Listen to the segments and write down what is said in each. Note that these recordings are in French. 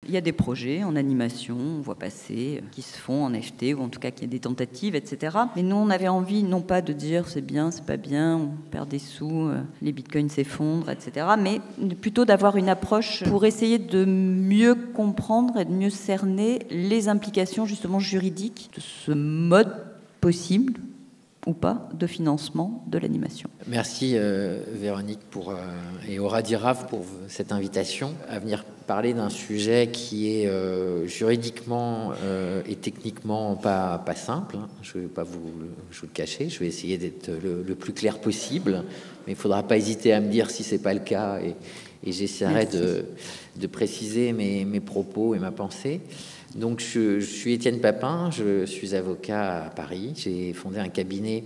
Il y a des projets en animation, on voit passer, qui se font en NFT, ou en tout cas qu'il y a des tentatives, etc. Mais nous, on avait envie, non pas de dire c'est bien, c'est pas bien, on perd des sous, les bitcoins s'effondrent, etc. Mais plutôt d'avoir une approche pour essayer de mieux comprendre et de mieux cerner les implications justement juridiques de ce mode possible ou pas de financement de l'animation. Merci Véronique et Aura Diraf pour cette invitation à venir parler d'un sujet qui est juridiquement et techniquement pas simple. Je ne vais pas vous le cacher, je vais essayer d'être le plus clair possible, mais il ne faudra pas hésiter à me dire si ce n'est pas le cas et j'essaierai de préciser mes propos et ma pensée. Donc, je suis Étienne Papin, je suis avocat à Paris. J'ai fondé un cabinet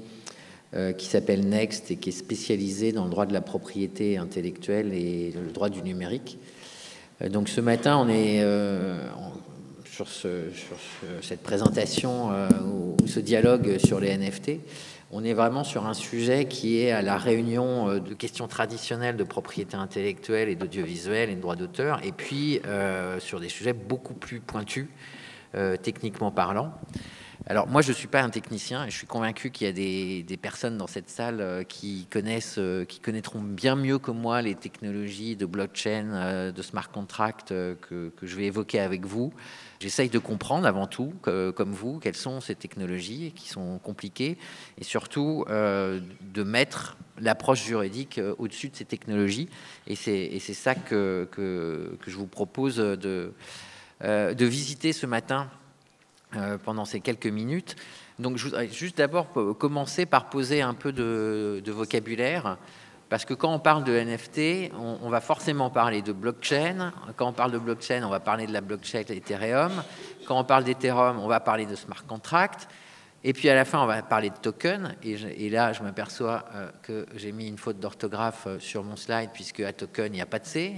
qui s'appelle Next et qui est spécialisé dans le droit de la propriété intellectuelle et le droit du numérique. Donc, ce matin, on est sur cette présentation ou ce dialogue sur les NFT. On est vraiment sur un sujet qui est à la réunion de questions traditionnelles de propriété intellectuelle et d'audiovisuel et de droit d'auteur, et puis sur des sujets beaucoup plus pointus, techniquement parlant. Alors moi, je ne suis pas un technicien et je suis convaincu qu'il y a des personnes dans cette salle qui connaîtront bien mieux que moi les technologies de blockchain, de smart contract que je vais évoquer avec vous. J'essaye de comprendre avant tout, comme vous, quelles sont ces technologies qui sont compliquées et surtout de mettre l'approche juridique au-dessus de ces technologies. Et c'est ça que je vous propose de visiter ce matin pendant ces quelques minutes. Donc je voudrais juste d'abord commencer par poser un peu de vocabulaire. Parce que quand on parle de NFT, on va forcément parler de blockchain. Quand on parle de blockchain, on va parler de la blockchain Ethereum. Quand on parle d'Ethereum, on va parler de smart contract. Et puis à la fin, on va parler de token. Et là, je m'aperçois que j'ai mis une faute d'orthographe sur mon slide, puisque à token, il n'y a pas de C.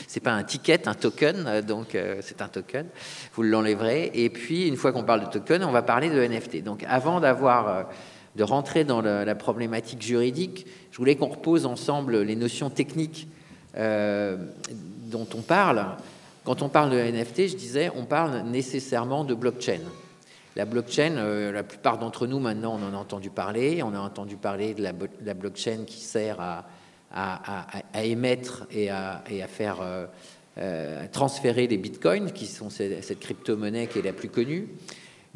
C'est pas un ticket, un token, donc c'est un token. Vous l'enlèverez. Et puis, une fois qu'on parle de token, on va parler de NFT. Donc avant de rentrer dans la problématique juridique, je voulais qu'on repose ensemble les notions techniques dont on parle. Quand on parle de NFT, je disais, on parle nécessairement de blockchain. La blockchain, la plupart d'entre nous, maintenant, on en a entendu parler. On a entendu parler de la blockchain qui sert à émettre et à faire transférer les bitcoins, qui sont cette crypto-monnaie qui est la plus connue.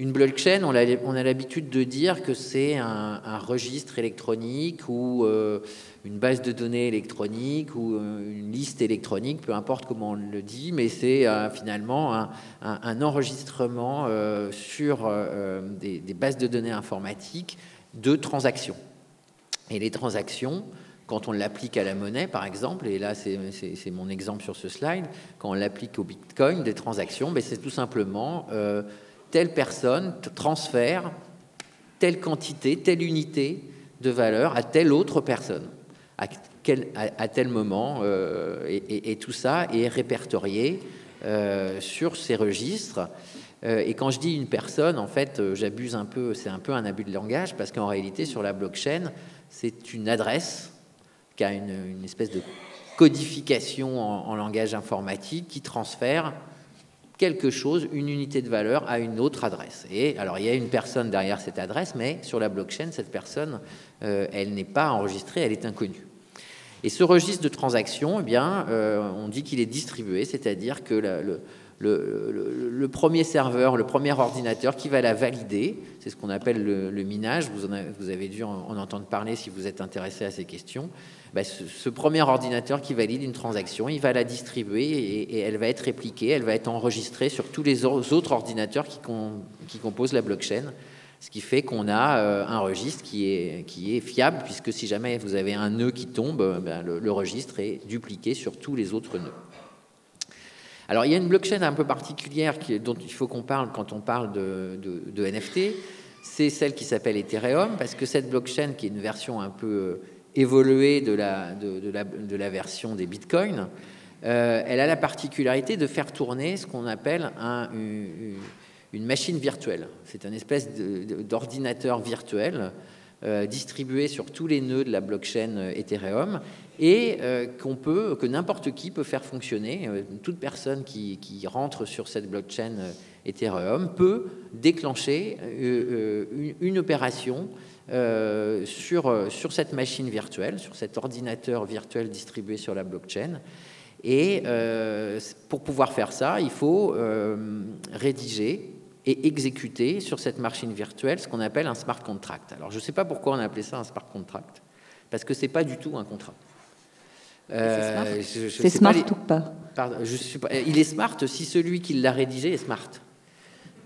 Une blockchain, on a l'habitude de dire que c'est un registre électronique ou une base de données électronique ou une liste électronique, peu importe comment on le dit, mais c'est finalement un enregistrement sur des bases de données informatiques de transactions. Et les transactions, quand on l'applique à la monnaie, par exemple, et là c'est mon exemple sur ce slide, quand on l'applique au bitcoin, des transactions, ben c'est tout simplement telle personne transfère telle quantité, telle unité de valeur à telle autre personne, à tel moment, et tout ça est répertorié sur ces registres. Et quand je dis une personne, en fait, j'abuse un peu, c'est un peu un abus de langage, parce qu'en réalité, sur la blockchain, c'est une adresse qui a une espèce de codification en langage informatique qui transfère quelque chose, une unité de valeur à une autre adresse. Et alors, il y a une personne derrière cette adresse, mais sur la blockchain, cette personne, elle n'est pas enregistrée, elle est inconnue. Et ce registre de transactions, eh bien, on dit qu'il est distribué, c'est-à-dire que le premier serveur, le premier ordinateur qui va la valider, c'est ce qu'on appelle le minage, vous avez dû en entendre parler si vous êtes intéressé à ces questions. Ben, ce premier ordinateur qui valide une transaction, il va la distribuer et elle va être répliquée, elle va être enregistrée sur tous les autres ordinateurs qui composent la blockchain, ce qui fait qu'on a un registre qui est fiable, puisque si jamais vous avez un nœud qui tombe, ben, le registre est dupliqué sur tous les autres nœuds. Alors, il y a une blockchain un peu particulière dont il faut qu'on parle quand on parle de NFT, c'est celle qui s'appelle Ethereum, parce que cette blockchain, qui est une version un peu évoluée de la version des bitcoins, elle a la particularité de faire tourner ce qu'on appelle une machine virtuelle. C'est une espèce d'ordinateur virtuel distribué sur tous les nœuds de la blockchain Ethereum et que n'importe qui peut faire fonctionner. Toute personne qui rentre sur cette blockchain Ethereum peut déclencher une opération sur cette machine virtuelle, sur cet ordinateur virtuel distribué sur la blockchain. Et pour pouvoir faire ça, il faut rédiger et exécuter sur cette machine virtuelle ce qu'on appelle un smart contract. Alors, je ne sais pas pourquoi on a appelé ça un smart contract, parce que ce n'est pas du tout un contrat. C'est smart ou pas? Pardon, je suis pas, il est smart si celui qui l'a rédigé est smart.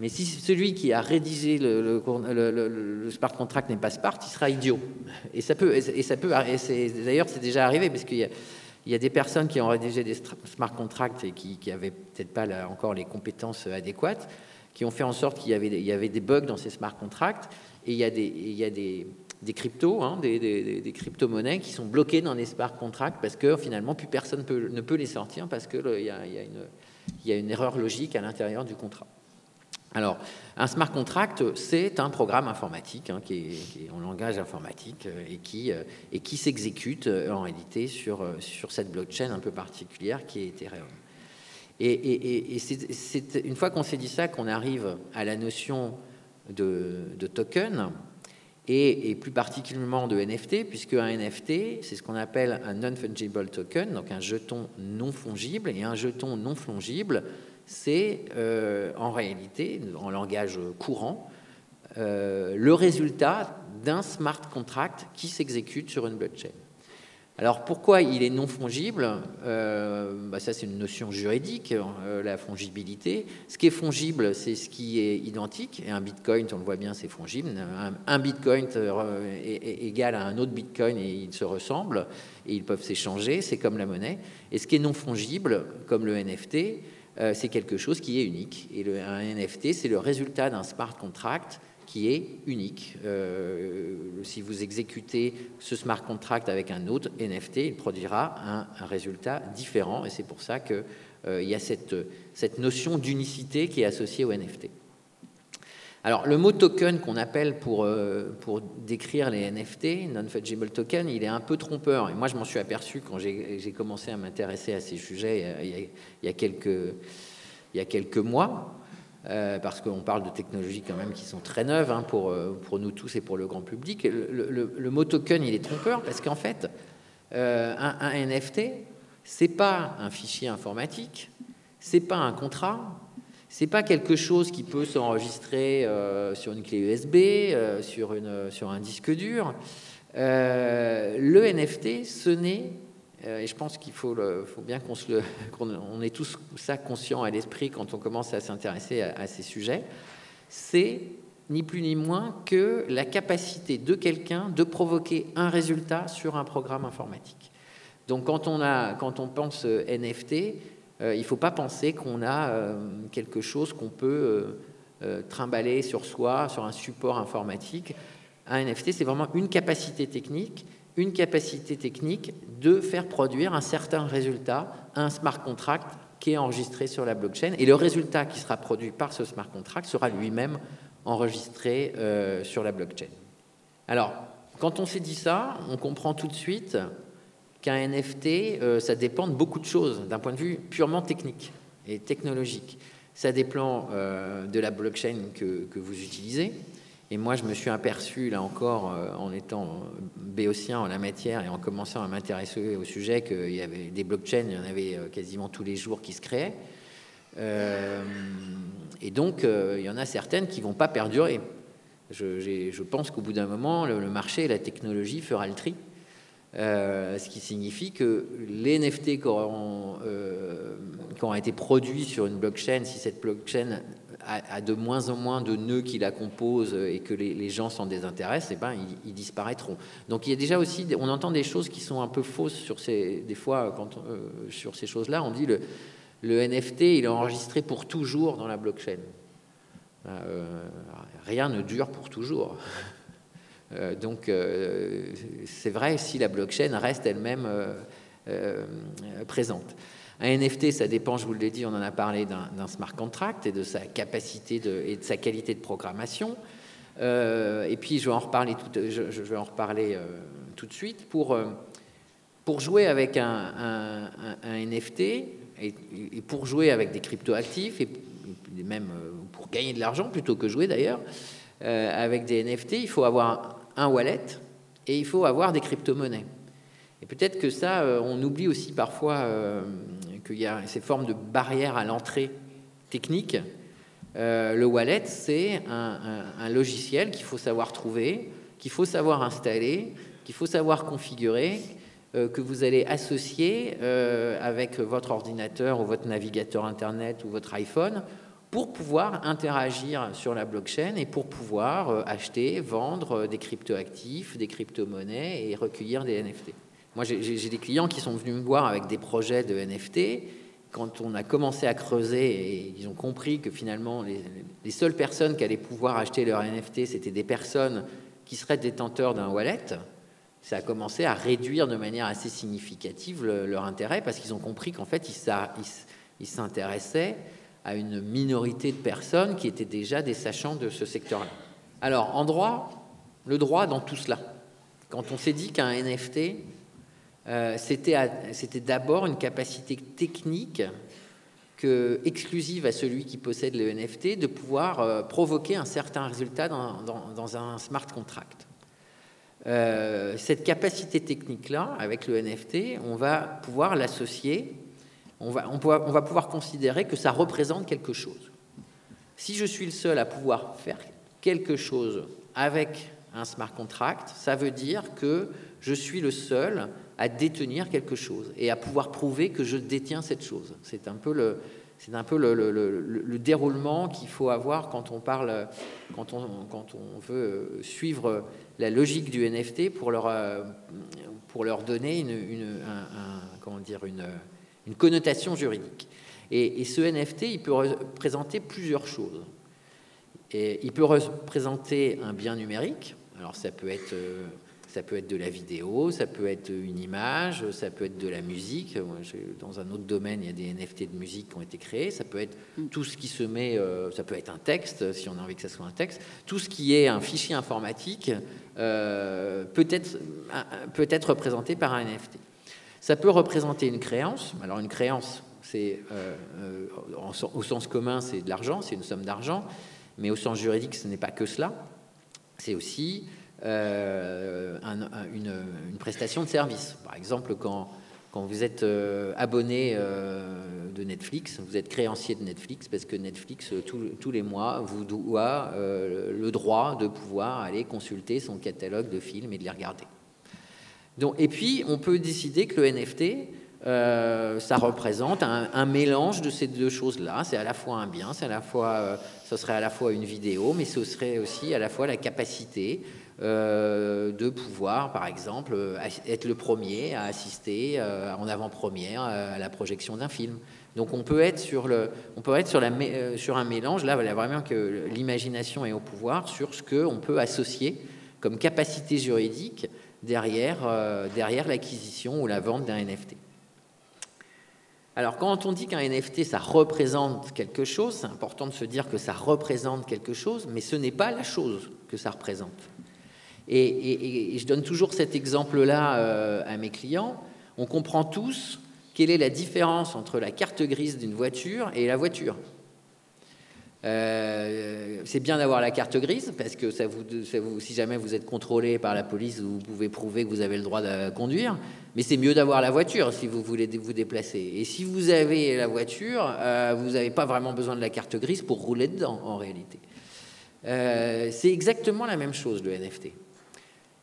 Mais si celui qui a rédigé le smart contract n'est pas smart, il sera idiot. D'ailleurs, c'est déjà arrivé, parce qu'il y a des personnes qui ont rédigé des smart contracts et qui n'avaient peut-être pas encore les compétences adéquates, qui ont fait en sorte qu'il y avait des bugs dans ces smart contracts, et il y a des cryptos, des crypto-monnaies qui sont bloquées dans les smart contracts parce que finalement plus personne ne peut les sortir parce qu'il y a une erreur logique à l'intérieur du contrat. Alors, un smart contract, c'est un programme informatique qui est en langage informatique et qui s'exécute en réalité sur cette blockchain un peu particulière qui est Ethereum. Et c'est une fois qu'on s'est dit ça qu'on arrive à la notion de token et plus particulièrement de NFT, puisque un NFT, c'est ce qu'on appelle un non-fungible token, donc un jeton non fongible, et un jeton non fongible, c'est en réalité, en langage courant, le résultat d'un smart contract qui s'exécute sur une blockchain. Alors pourquoi il est non fongible? Ça c'est une notion juridique, la fongibilité. Ce qui est fongible, c'est ce qui est identique, et un bitcoin, on le voit bien, c'est fongible. Un bitcoin est égal à un autre bitcoin et ils se ressemblent, et ils peuvent s'échanger, c'est comme la monnaie. Et ce qui est non fongible, comme le NFT, c'est quelque chose qui est unique. Et un NFT, c'est le résultat d'un smart contract qui est unique. Si vous exécutez ce smart contract avec un autre NFT, il produira un résultat différent. Et c'est pour ça qu'il y a cette notion d'unicité qui est associée au NFT. Alors, le mot token qu'on appelle pour décrire les NFT, non-fungible token, il est un peu trompeur. Et moi, je m'en suis aperçu quand j'ai commencé à m'intéresser à ces sujets il y a quelques mois, parce qu'on parle de technologies quand même qui sont très neuves pour nous tous et pour le grand public. Le mot token, il est trompeur parce qu'en fait, un NFT, c'est pas un fichier informatique, c'est pas un contrat. C'est pas quelque chose qui peut s'enregistrer sur une clé USB, sur un disque dur. Le NFT, ce n'est, et je pense qu'il faut bien qu'on ait tous ça conscient à l'esprit quand on commence à s'intéresser à ces sujets, c'est ni plus ni moins que la capacité de quelqu'un de provoquer un résultat sur un programme informatique. Donc quand on pense NFT, il ne faut pas penser qu'on a quelque chose qu'on peut trimballer sur soi, sur un support informatique. Un NFT, c'est vraiment une capacité technique de faire produire un certain résultat, un smart contract qui est enregistré sur la blockchain. Et le résultat qui sera produit par ce smart contract sera lui-même enregistré sur la blockchain. Alors, quand on s'est dit ça, on comprend tout de suite qu'un NFT, ça dépend de beaucoup de choses, d'un point de vue purement technique et technologique. Ça dépend de la blockchain que vous utilisez. Et moi, je me suis aperçu, là encore, en étant béotien en la matière et en commençant à m'intéresser au sujet, qu'il y avait des blockchains, il y en avait quasiment tous les jours qui se créaient. Et donc, il y en a certaines qui ne vont pas perdurer. Je pense qu'au bout d'un moment, le marché et la technologie fera le tri. Ce qui signifie que les NFT qui auront été produits sur une blockchain, si cette blockchain a de moins en moins de nœuds qui la composent et que les gens s'en désintéressent, ils disparaîtront. Donc il y a déjà aussi, on entend des choses qui sont un peu fausses des fois sur ces choses-là. On dit le NFT, il est enregistré pour toujours dans la blockchain. Rien ne dure pour toujours. Donc, c'est vrai si la blockchain reste elle-même présente. Un NFT, ça dépend, je vous l'ai dit, on en a parlé d'un smart contract et de sa capacité et de sa qualité de programmation. Et puis je vais en reparler tout de suite. Pour jouer avec un NFT et pour jouer avec des cryptoactifs et même pour gagner de l'argent plutôt que jouer d'ailleurs avec des NFT, il faut avoir un wallet et il faut avoir des crypto-monnaies. Et peut-être que ça, on oublie aussi parfois qu'il y a ces formes de barrières à l'entrée technique. Le wallet, c'est un logiciel qu'il faut savoir trouver, qu'il faut savoir installer, qu'il faut savoir configurer, que vous allez associer avec votre ordinateur ou votre navigateur Internet ou votre iPhone pour pouvoir interagir sur la blockchain et pour pouvoir acheter, vendre des cryptoactifs, des crypto-monnaies et recueillir des NFT. Moi, j'ai des clients qui sont venus me voir avec des projets de NFT. Quand on a commencé à creuser et ils ont compris que finalement, les seules personnes qui allaient pouvoir acheter leur NFT, c'était des personnes qui seraient détenteurs d'un wallet, ça a commencé à réduire de manière assez significative leur intérêt parce qu'ils ont compris qu'en fait, ils s'intéressaient à une minorité de personnes qui étaient déjà des sachants de ce secteur-là. Alors, en droit, le droit dans tout cela. Quand on s'est dit qu'un NFT, c'était d'abord une capacité technique exclusive à celui qui possède le NFT de pouvoir provoquer un certain résultat dans un smart contract. Cette capacité technique-là, avec le NFT, on va pouvoir l'associer, on va pouvoir considérer que ça représente quelque chose. Si je suis le seul à pouvoir faire quelque chose avec un smart contract, ça veut dire que je suis le seul à détenir quelque chose et à pouvoir prouver que je détiens cette chose. C'est un peu le déroulement qu'il faut avoir quand on veut suivre la logique du NFT pour leur donner une connotation juridique. Et ce NFT, il peut représenter plusieurs choses. Et il peut représenter un bien numérique. Alors ça peut être de la vidéo, ça peut être une image, ça peut être de la musique. Dans un autre domaine, il y a des NFT de musique qui ont été créés. Ça peut être tout ce qui se met, ça peut être un texte, si on a envie que ça soit un texte. Tout ce qui est un fichier informatique peut être représenté par un NFT. Ça peut représenter une créance. Alors une créance, c'est au sens commun, c'est de l'argent, c'est une somme d'argent. Mais au sens juridique, ce n'est pas que cela. C'est aussi une prestation de service. Par exemple, quand vous êtes abonné de Netflix, vous êtes créancier de Netflix parce que Netflix, tous les mois, vous doit le droit de pouvoir aller consulter son catalogue de films et de les regarder. Donc, et puis, on peut décider que le NFT, ça représente un mélange de ces deux choses-là. C'est à la fois un bien, ce serait à la fois une vidéo, mais ce serait aussi à la fois la capacité de pouvoir, par exemple, être le premier à assister en avant-première à la projection d'un film. Donc on peut être sur un mélange. Là, voilà vraiment que l'imagination est au pouvoir sur ce qu'on peut associer comme capacité juridique derrière l'acquisition ou la vente d'un NFT. Alors, quand on dit qu'un NFT, ça représente quelque chose, c'est important de se dire que ça représente quelque chose, mais ce n'est pas la chose que ça représente. Et je donne toujours cet exemple-là à mes clients. On comprend tous quelle est la différence entre la carte grise d'une voiture et la voiture. C'est bien d'avoir la carte grise parce que si jamais vous êtes contrôlé par la police, vous pouvez prouver que vous avez le droit de conduire. Mais c'est mieux d'avoir la voiture si vous voulez vous déplacer. Et si vous avez la voiture, vous n'avez pas vraiment besoin de la carte grise pour rouler dedans, en réalité. C'est exactement la même chose, le NFT.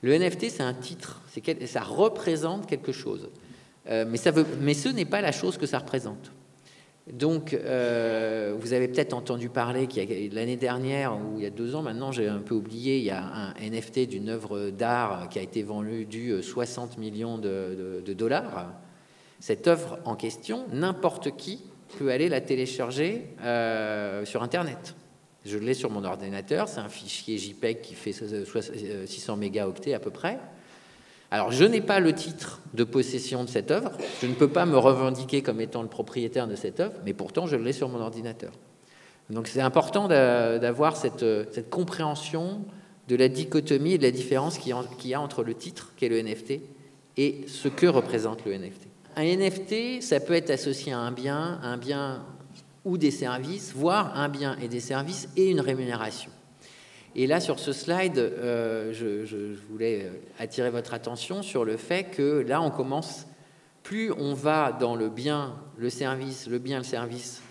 Le NFT, c'est un titre. Ça représente quelque chose. Mais ce n'est pas la chose que ça représente. Donc, vous avez peut-être entendu parler l'année dernière, ou il y a 2 ans maintenant, j'ai un peu oublié, il y a un NFT d'une œuvre d'art qui a été vendue 60 millions de dollars. Cette œuvre en question, n'importe qui peut aller la télécharger sur Internet. Je l'ai sur mon ordinateur, c'est un fichier JPEG qui fait 600 mégaoctets à peu près. Alors, je n'ai pas le titre de possession de cette œuvre, je ne peux pas me revendiquer comme étant le propriétaire de cette œuvre, mais pourtant, je l'ai sur mon ordinateur. Donc, c'est important d'avoir cette compréhension de la dichotomie et de la différence qu'il y a entre le titre, qu'est le NFT, et ce que représente le NFT. Un NFT, ça peut être associé à un bien ou des services, voire un bien et des services et une rémunération. Et là, sur ce slide, je voulais attirer votre attention sur le fait que là, on commence, plus on va dans le bien, le service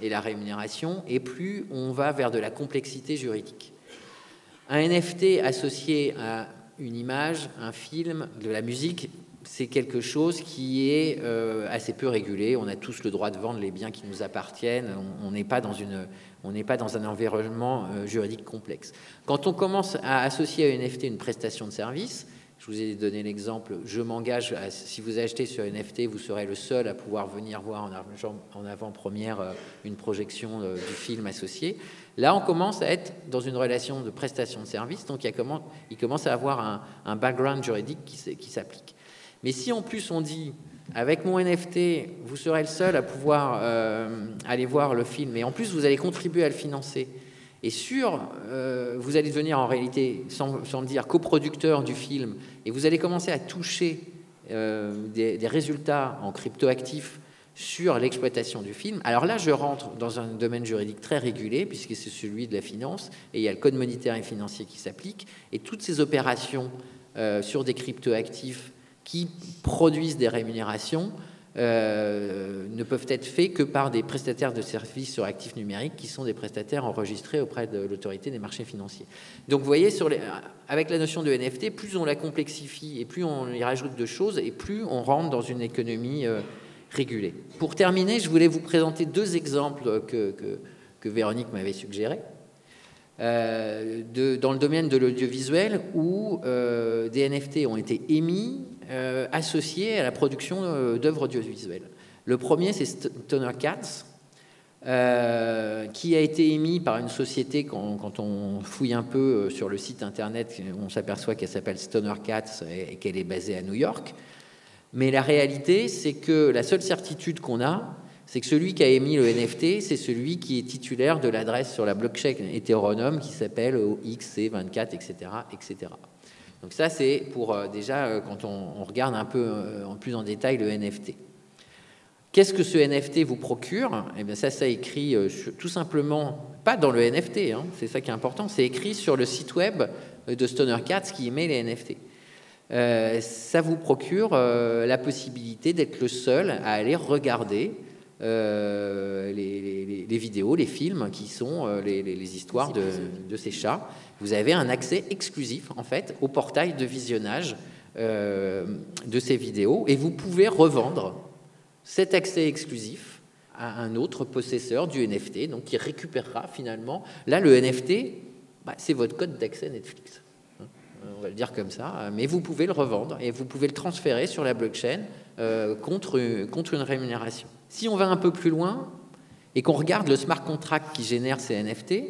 et la rémunération, et plus on va vers de la complexité juridique. Un NFT associé à une image, un film, de la musique, c'est quelque chose qui est assez peu régulé. On a tous le droit de vendre les biens qui nous appartiennent. On n'est pas dans un environnement juridique complexe. Quand on commence à associer à un NFT une prestation de service, je vous ai donné l'exemple, je m'engage, si vous achetez sur NFT, vous serez le seul à pouvoir venir voir en avant-première une projection du film associé. Là, on commence à être dans une relation de prestation de service, donc il commence à avoir un background juridique qui s'applique. Mais si en plus on dit, avec mon NFT, vous serez le seul à pouvoir aller voir le film, et en plus vous allez contribuer à le financer, et vous allez devenir en réalité, sans le dire, coproducteur du film, et vous allez commencer à toucher des résultats en cryptoactifs sur l'exploitation du film. Alors là, je rentre dans un domaine juridique très régulé, puisque c'est celui de la finance, et il y a le code monétaire et financier qui s'applique, et toutes ces opérations sur des cryptoactifs qui produisent des rémunérations ne peuvent être faits que par des prestataires de services sur actifs numériques qui sont des prestataires enregistrés auprès de l'autorité des marchés financiers. Donc vous voyez, avec la notion de NFT, plus on la complexifie et plus on y rajoute de choses et plus on rentre dans une économie régulée. Pour terminer, je voulais vous présenter deux exemples que Véronique m'avait suggérés. Dans le domaine de l'audiovisuel où des NFT ont été émis associés à la production d'œuvres audiovisuelles. Le premier, c'est Stoner Cats, qui a été émis par une société, quand on fouille un peu sur le site internet, on s'aperçoit qu'elle s'appelle Stoner Cats et qu'elle est basée à New York. Mais la réalité, c'est que la seule certitude qu'on a, c'est que celui qui a émis le NFT, c'est celui qui est titulaire de l'adresse sur la blockchain Ethereum qui s'appelle XC24, etc., etc. Donc ça, c'est pour déjà quand on regarde un peu en plus en détail le NFT. Qu'est-ce que ce NFT vous procure? Eh bien ça écrit tout simplement, pas dans le NFT, hein, c'est ça qui est important, c'est écrit sur le site web de Stoner Cats qui émet les NFT. Ça vous procure la possibilité d'être le seul à aller regarder les vidéos, les films qui sont les histoires de ces chats. Vous avez un accès exclusif en fait au portail de visionnage de ces vidéos et vous pouvez revendre cet accès exclusif à un autre possesseur du NFT, donc qui récupérera finalement. Là, le NFT, c'est votre code d'accès Netflix. On va le dire comme ça, mais vous pouvez le revendre et vous pouvez le transférer sur la blockchain contre une rémunération. Si on va un peu plus loin et qu'on regarde le smart contract qui génère ces NFT,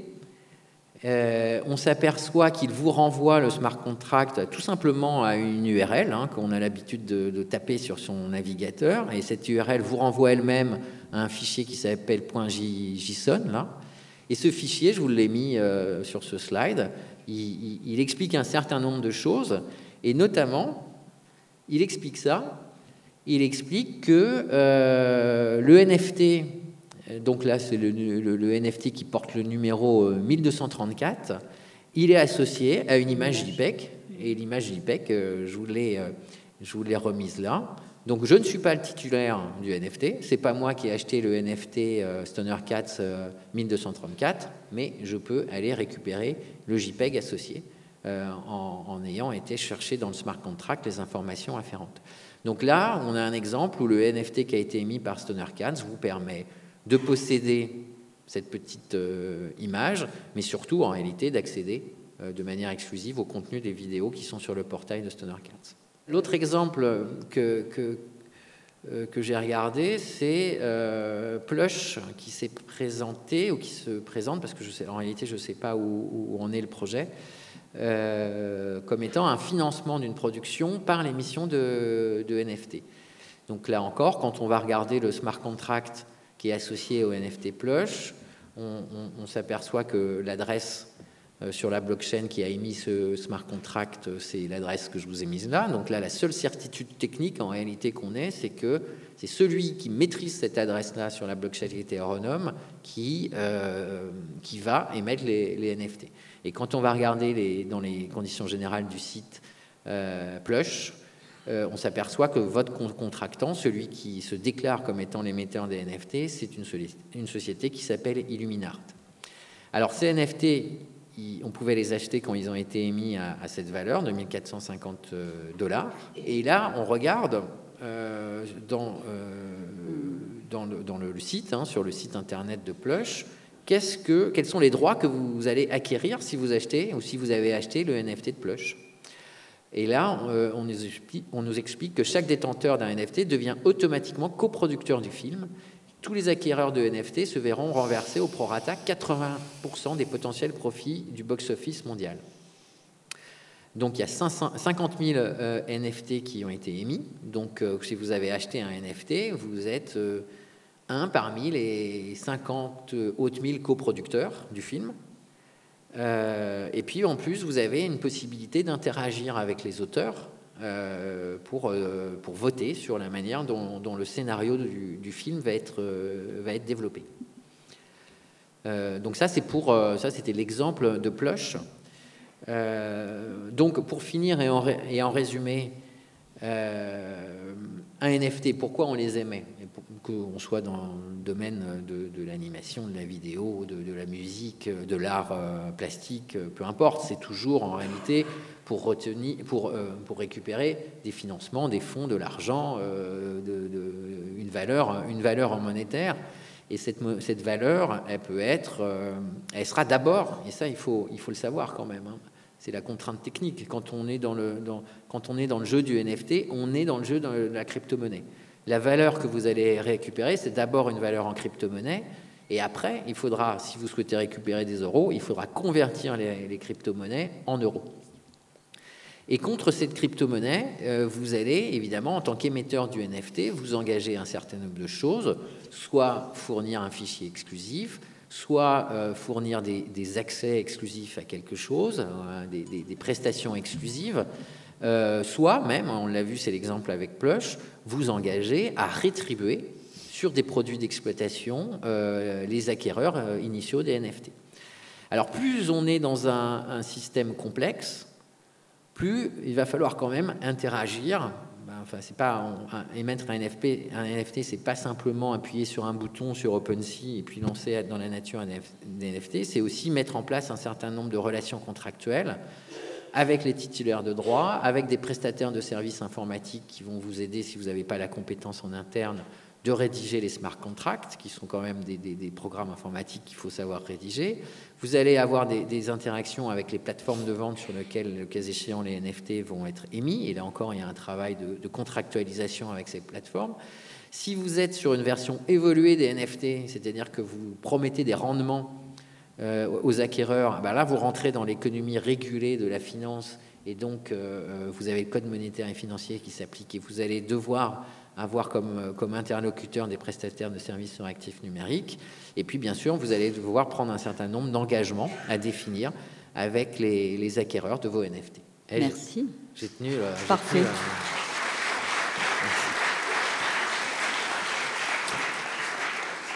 on s'aperçoit qu'il vous renvoie le smart contract tout simplement à une URL qu'on a l'habitude de taper sur son navigateur, et cette URL vous renvoie elle-même à un fichier qui s'appelle .json là. Et ce fichier, je vous l'ai mis sur ce slide, il explique un certain nombre de choses, et notamment, il explique que le NFT, donc là c'est le NFT qui porte le numéro 1234, il est associé à une image JPEG, et l'image JPEG, je vous l'ai remise là. Donc je ne suis pas le titulaire du NFT, c'est pas moi qui ai acheté le NFT Stoner Cats 1234, mais je peux aller récupérer le JPEG associé en ayant été chercher dans le smart contract les informations afférentes. Donc là, on a un exemple où le NFT qui a été émis par Stoner Cats vous permet de posséder cette petite image, mais surtout en réalité d'accéder de manière exclusive au contenu des vidéos qui sont sur le portail de Stoner Cats. L'autre exemple que j'ai regardé, c'est Plush qui s'est présenté, ou qui se présente, parce que en réalité je ne sais pas où en est le projet, comme étant un financement d'une production par l'émission de NFT. Donc là encore, quand on va regarder le smart contract qui est associé au NFT Plush, on s'aperçoit que l'adresse sur la blockchain qui a émis ce smart contract, c'est l'adresse que je vous ai mise là. Donc là, la seule certitude technique en réalité qu'on ait, c'est que c'est celui qui maîtrise cette adresse-là sur la blockchain Ethereum qui va émettre les NFT. Et quand on va regarder dans les conditions générales du site Plush, on s'aperçoit que votre contractant, celui qui se déclare comme étant l'émetteur des NFT, c'est une société qui s'appelle Illuminart. Alors ces NFT, on pouvait les acheter quand ils ont été émis à cette valeur de 1450 $. Et là, on regarde dans le site, sur le site internet de Plush, quels sont les droits que vous allez acquérir si vous achetez ou si vous avez acheté le NFT de Plush. Et là, on nous explique que chaque détenteur d'un NFT devient automatiquement coproducteur du film. Tous les acquéreurs de NFT se verront renverser au prorata 80% des potentiels profits du box-office mondial. Donc il y a 50 000 NFT qui ont été émis. Donc si vous avez acheté un NFT, vous êtes un parmi les 50 autres 1000 coproducteurs du film. Et puis en plus, vous avez une possibilité d'interagir avec les auteurs pour voter sur la manière dont le scénario du film va être développé. Donc ça, c'était l'exemple de Plush. Donc pour finir et en résumé, un NFT, pourquoi on les émet? Qu'on soit dans le domaine de l'animation, de la vidéo, de la musique, de l'art plastique, peu importe, c'est toujours en réalité pour récupérer des financements, des fonds, de l'argent, une valeur en monétaire. Et cette valeur, elle sera d'abord, et ça il faut le savoir quand même, c'est la contrainte technique. Quand on est dans le jeu du NFT, on est dans le jeu de la crypto-monnaie. La valeur que vous allez récupérer, c'est d'abord une valeur en crypto-monnaie, et après, il faudra, si vous souhaitez récupérer des euros, il faudra convertir les crypto-monnaies en euros. Et contre cette crypto-monnaie, vous allez évidemment, en tant qu'émetteur du NFT, vous engager un certain nombre de choses, soit fournir un fichier exclusif, soit fournir des accès exclusifs à quelque chose, des prestations exclusives, soit même, on l'a vu, c'est l'exemple avec Plush, vous engager à rétribuer sur des produits d'exploitation les acquéreurs initiaux des NFT. Alors plus on est dans un système complexe, plus il va falloir quand même interagir. Enfin, c'est pas émettre un NFT, c'est pas simplement appuyer sur un bouton sur OpenSea et puis lancer dans la nature un NFT, c'est aussi mettre en place un certain nombre de relations contractuelles avec les titulaires de droits, avec des prestataires de services informatiques qui vont vous aider si vous n'avez pas la compétence en interne de rédiger les smart contracts, qui sont quand même des programmes informatiques qu'il faut savoir rédiger. Vous allez avoir des interactions avec les plateformes de vente sur lesquelles, le cas échéant, les NFT vont être émis. Et là encore, il y a un travail de contractualisation avec ces plateformes. Si vous êtes sur une version évoluée des NFT, c'est-à-dire que vous promettez des rendements aux acquéreurs, ben là, vous rentrez dans l'économie régulée de la finance et donc vous avez le code monétaire et financier qui s'applique et vous allez devoir avoir comme interlocuteur des prestataires de services sur actifs numériques. Et puis, bien sûr, vous allez devoir prendre un certain nombre d'engagements à définir avec les acquéreurs de vos NFT. Merci. J'ai tenu... Parfait.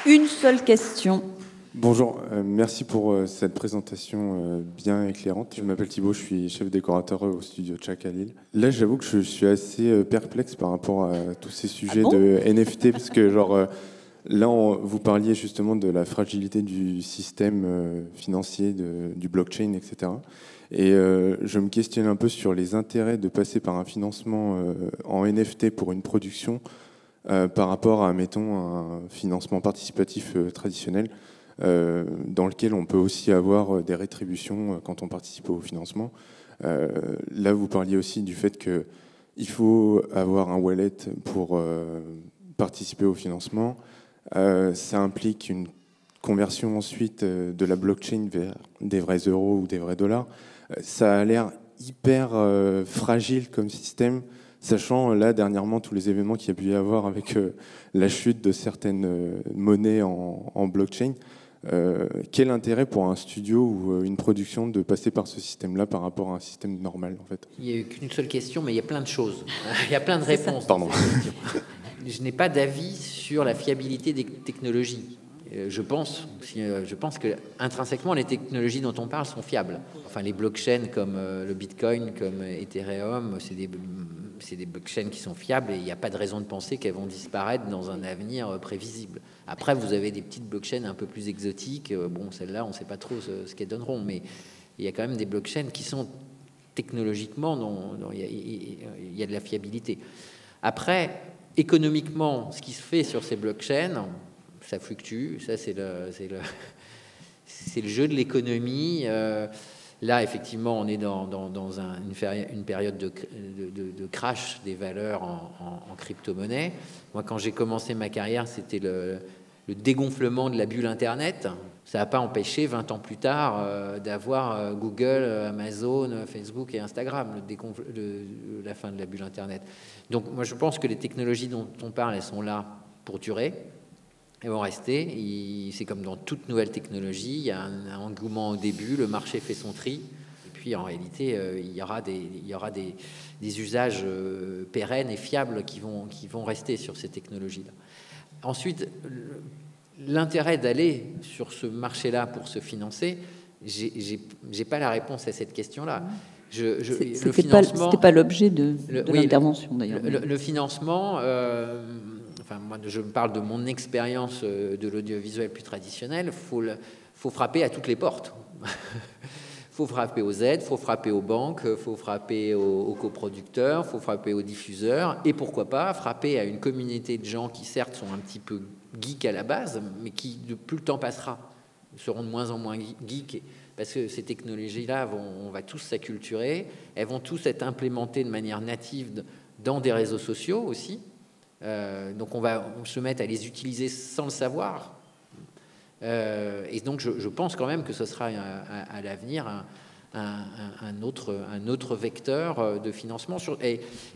Une seule question. Bonjour, merci pour cette présentation bien éclairante. Je m'appelle Thibaut, je suis chef décorateur au studio Tchak à Lille. Là, j'avoue que je suis assez perplexe par rapport à tous ces sujets de NFT, parce que là, vous parliez justement de la fragilité du système financier, du blockchain, etc. Et je me questionne un peu sur les intérêts de passer par un financement en NFT pour une production par rapport à, mettons, un financement participatif traditionnel. Dans lequel on peut aussi avoir des rétributions quand on participe au financement. Là, vous parliez aussi du fait qu'il faut avoir un wallet pour participer au financement. Ça implique une conversion ensuite de la blockchain vers des vrais euros ou des vrais dollars. Ça a l'air hyper fragile comme système, sachant là dernièrement tous les événements qu'il y a pu y avoir avec la chute de certaines monnaies en blockchain. Quel intérêt pour un studio ou une production de passer par ce système-là par rapport à un système normal, en fait? Il n'y a eu qu'une seule question, mais il y a plein de choses. Il y a plein de réponses. Pardon. Je n'ai pas d'avis sur la fiabilité des technologies. Je pense que intrinsèquement, les technologies dont on parle sont fiables. Enfin, les blockchains comme le Bitcoin, comme Ethereum, c'est des blockchains qui sont fiables et il n'y a pas de raison de penser qu'elles vont disparaître dans un avenir prévisible. Après, vous avez des petites blockchains un peu plus exotiques. Bon, celles-là, on ne sait pas trop ce qu'elles donneront, mais il y a quand même des blockchains qui sont technologiquement, il y a de la fiabilité. Après, économiquement, ce qui se fait sur ces blockchains, ça fluctue, ça c'est le jeu de l'économie. Là, effectivement, on est dans une période de crash des valeurs en crypto-monnaie. Moi, quand j'ai commencé ma carrière, c'était le dégonflement de la bulle Internet. Ça n'a pas empêché, 20 ans plus tard, d'avoir Google, Amazon, Facebook et Instagram, la fin de la bulle Internet. Donc, moi, je pense que les technologies dont on parle, elles sont là pour durer. Elles vont rester. C'est comme dans toute nouvelle technologie, il y a un engouement au début, le marché fait son tri, et puis en réalité, il y aura des usages pérennes et fiables qui vont rester sur ces technologies-là. Ensuite, l'intérêt d'aller sur ce marché-là pour se financer, j'ai pas la réponse à cette question-là. C'était pas l'objet de l'intervention, d'ailleurs. Le financement... Enfin, moi, je parle de mon expérience de l'audiovisuel plus traditionnel. Faut frapper à toutes les portes. Faut frapper aux aides, faut frapper aux banques, faut frapper aux coproducteurs, faut frapper aux diffuseurs, et pourquoi pas frapper à une communauté de gens qui certes sont un petit peu geeks à la base, mais qui, plus le temps passera, seront de moins en moins geeks, parce que ces technologies-là, on va tous s'acculturer, elles vont tous être implémentées de manière native dans des réseaux sociaux aussi. Donc on va se mettre à les utiliser sans le savoir. Et donc je pense quand même que ce sera à l'avenir un autre vecteur de financement.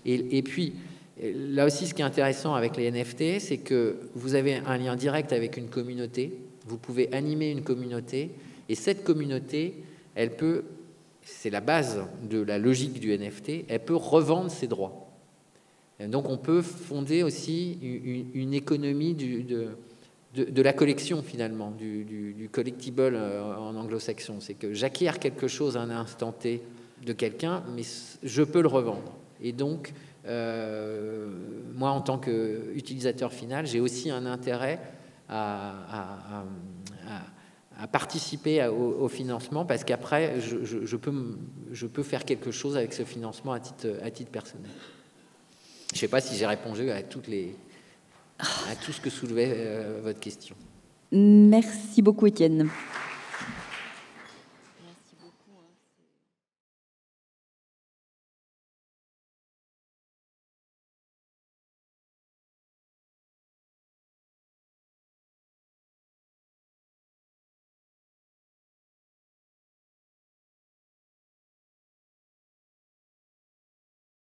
Et puis, là aussi, ce qui est intéressant avec les NFT, c'est que vous avez un lien direct avec une communauté. Vous pouvez animer une communauté. Et cette communauté, c'est la base de la logique du NFT, elle peut revendre ses droits. Donc on peut fonder aussi une économie de la collection finalement, du collectible en anglo-saxon. C'est que j'acquiers quelque chose à un instant T de quelqu'un, mais je peux le revendre. Et donc, moi en tant qu'utilisateur final, j'ai aussi un intérêt à participer au financement, parce qu'après, je peux faire quelque chose avec ce financement à titre personnel. Je ne sais pas si j'ai répondu à tout ce que soulevait votre question. Merci beaucoup, Étienne.